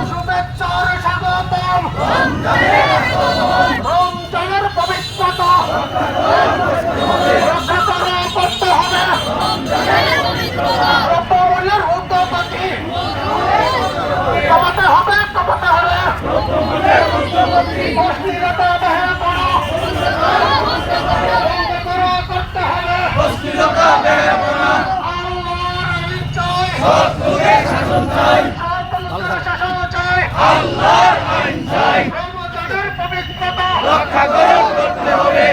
শুভেচ্ছার স্বাগতম। রমজানের পবিত্রতা রক্ষা করা করতে হবে। দ্রব্যমূল্যের ঊর্ধ্বগতি কমাতে হবে, কমাতে হবে। অশ্লীলতা ব্যাহত করা করতে হবে। অশ্লীলতা ব্যাহত করা শাসন চাই, শাসন চাই, আল্লাহর আইন চাই। রমজানের পবিত্রতা রক্ষা করতে হবে,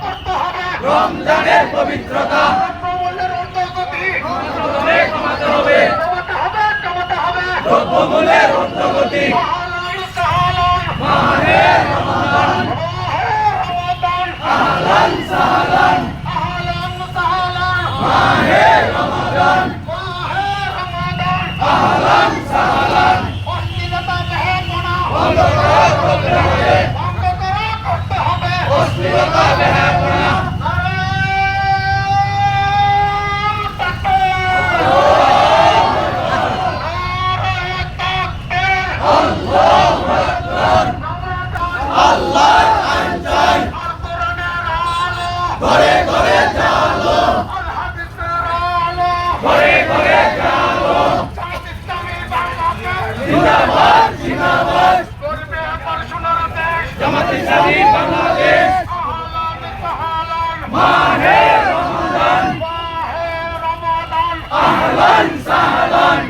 করতে হবে। রমজানের পবিত্রতা দ্রব্যমূল্যের ঊর্ধ্বগতি কমাতে হবে, কমাতে হবে, কমাতে হবে। দ্রব্যমূল্যের ঊর্ধ্বগতি। মাহে রমাদান, আহলান সাহলান, মাহে রমাদান, আহলান সাহলান। বন্ধ করা করতে হবে, অশ্লীলতা ব্যাহত করা। আল্লাহর আইন চাই, ঘরে ঘরে জালো, ঘরে ঘরে জালো। জিন্দাবাদ জিন্দাবাদ, জামাত ইসলামী বাংলাদেশ। মাহে রমাদান, আহলান সাহলান।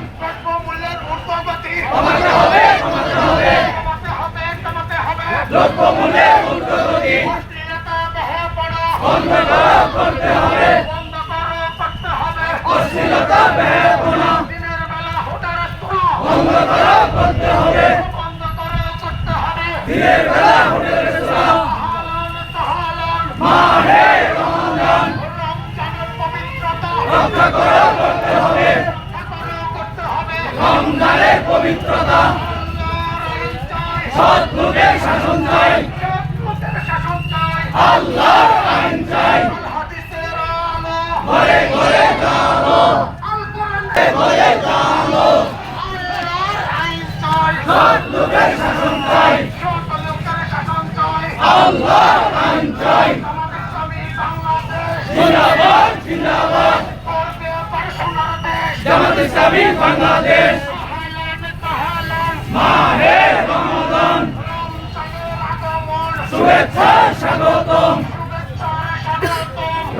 কমাতে হবে, কমাতে হবে, দ্রব্যমূল্যের ঊর্ধ্বগতি বন্ধ করা করতে হবে, অশ্লীলতা ব্যাহত করা বন্ধ করা করতে হবে। দিনের বেলা হোটেল রেস্তোরাঁ, মাহে রমাদান রক্ষা করা করতে হবে, রমজানের পবিত্রতা। সৎ লোকের শাসন চাই, আল্লাহর আইন চাই। ঘরে ঘরে জালো, ঘরে জালো, সৎ লোকের শাসন চাই, আল্লাহর আইন চাই। জিন্দাবাদ জিন্দাবাদ, জামাত ইসলামী বাংলাদেশ। মাহে রমাদান, শুভেচ্ছা স্বাগতম,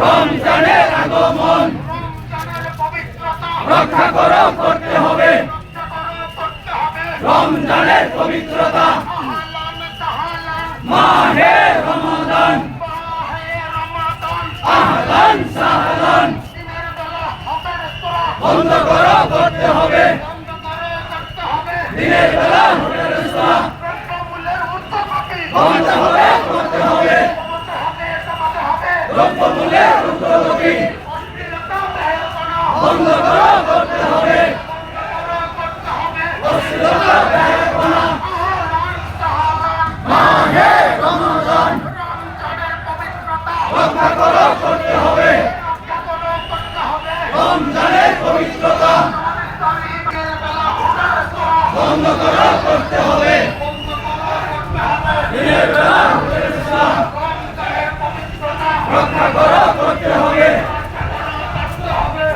রমজানের আগমন। রক্ষা করো করতে হবে, রমজানের পবিত্রতা। মাহে রমাদান, আহলান সাহলান। বন্ধ করো করতে হবে, দিনের বেলা হোটেল রেস্তোরাঁ কমাতে হবে, করতে হবে, দ্রব্যমূল্যের ঊর্ধ্বগতি বন্ধ করা করতে হবে, অশ্লীলতা ব্যাহত করা। মাহে রমাদান রক্ষা করা করতে হবে, রমজানের পবিত্রতা বন্ধ করা করতে হবে। দিনের বেলা হোটেল রেস্তোরাঁ রক্ষা করা করতে হবে,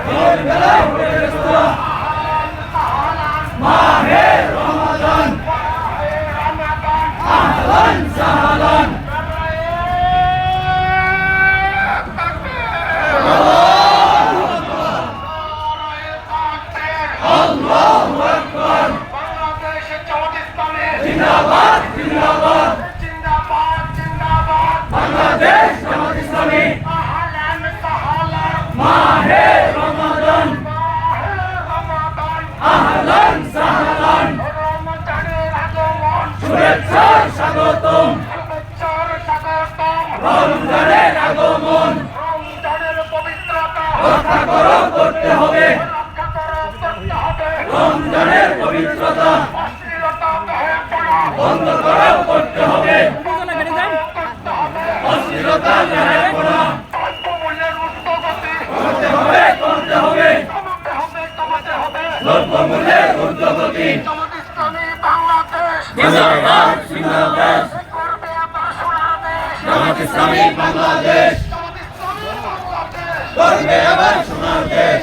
দিনের বেলা হোটেল রেস্তোরাঁ। মাহে রমাদান, আহলান সাহলান। আল্লাহু আকবার। জিন্দাবাদ জিন্দাবাদ, বাংলাদেশ জামাত ইসলামী। মাহে রমাদান, আহলান সাহলান। শুভেচ্ছার স্বাগতম, রমজানের আগমন। রক্ষা করো করতে হবে, রমজানের পবিত্রতা বন্ধ করা করতে হবে, অশ্লীলতা ব্যাহত করা করতে হবে, করতে হবে, দ্রব্যমূল্যের ঊর্ধ্বগতি জিন্দাবাদ জিন্দাবাদ করবে আমার সোনার দেশ জামাত ইসলামী বাংলাদেশ করবে আবার সোনার দেশ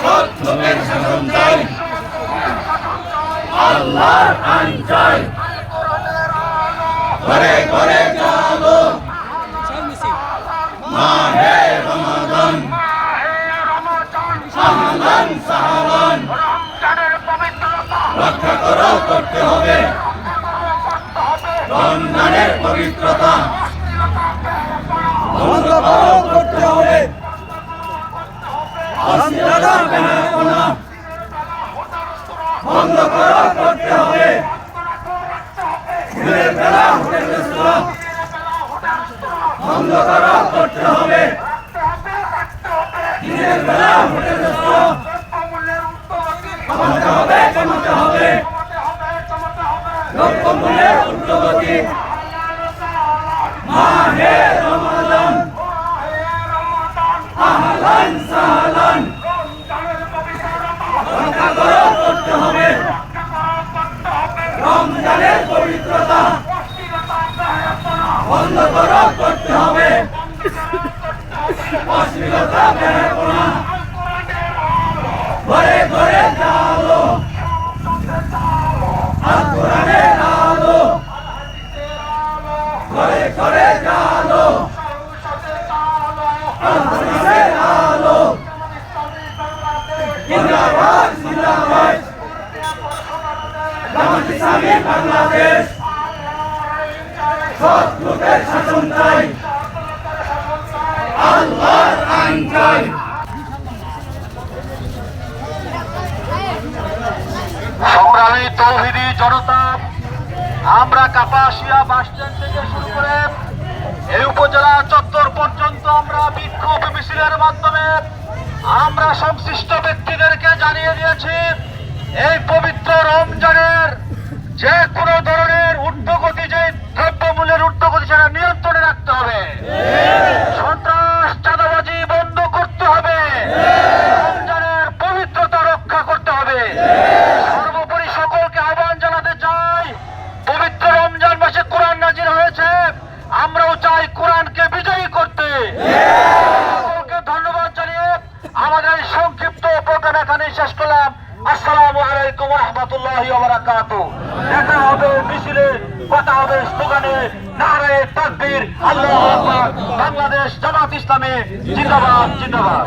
সৎ লোকের শাসন চাই আল্লাহর আইন চাই ঘরে ঘরে জালো মাহে রমাদান সাহলান সাহলান রমজানের পবিত্রতা রক্ষা করো করতে হবে রমজানের পবিত্রতা বন্ধ করো করতে হবে অশ্লীলতা বেহায়াপনা বন্ধ করো করতে হবে দিনের বেলা হোটেল রেস্তোরাঁ বন্ধ করো করতে হবে দিনের বেলা হোটেল রেস্তোরাঁ কমাতে হবে কমাতে হবে দ্রব্যমূল্যের ঊর্ধ্বগতি মাহে রমাদান আহলান সাহলান রক্ষা করো করতে হবে রমজানের পবিত্রতা বন্ধ করো করতে হবে অশ্লীলতা বেহায়াপনা ঘরে ঘরে জালো আল কোরআনের আলো ঘরে ঘরে জালো আল হাদিসের আলো জিন্দাবাদ জিন্দাবাদ জামাত ইসলামী বাংলাদেশ সৎ লোকের শাসন চাই আল্লাহর আইন চাই সংগ্রামী তৌহিদি জনতা, আমরা কাপাসিয়া বাস স্ট্যান্ড থেকে শুরু করে এই উপজেলা চত্বর পর্যন্ত আমরা বিক্ষোভ মিছিলের মাধ্যমে আমরা সংশ্লিষ্ট ব্যক্তিদেরকে জানিয়ে দিয়েছি এই পবিত্র রমজানের যে কোনো ধরনের ঊর্ধ্বগতি, যে দ্রব্যমূল্যের ঊর্ধ্বগতি সেটা নিয়ন্ত্রণে রাখতে হবে। সন্ত্রাস চাঁদাবাজি বন্ধ করতে হবে। রমজানের পবিত্রতা রক্ষা করতে হবে। সর্বোপরি সকলকে আহ্বান জানাতে চাই, পবিত্র রমজান মাসে কোরআন নাজিল হয়েছে, আমরাও চাই কোরআনকে বিজয়ী করতে। সকলকে ধন্যবাদ জানিয়ে আমাদের এই সংক্ষিপ্ত প্রোগ্রাম এখানে শেষ করলাম। আসসালামু আলাইকুম ওয়া রাহমাতুল্লাহি ওয়া বারাকাতুহু। দেখা হবে মিছিলে, কথা হবে স্লোগানে, নারায়ে তাকবীর, আল্লাহু আকবার। বাংলাদেশ জামাত ইসলামী জিন্দাবাদ জিন্দাবাদ।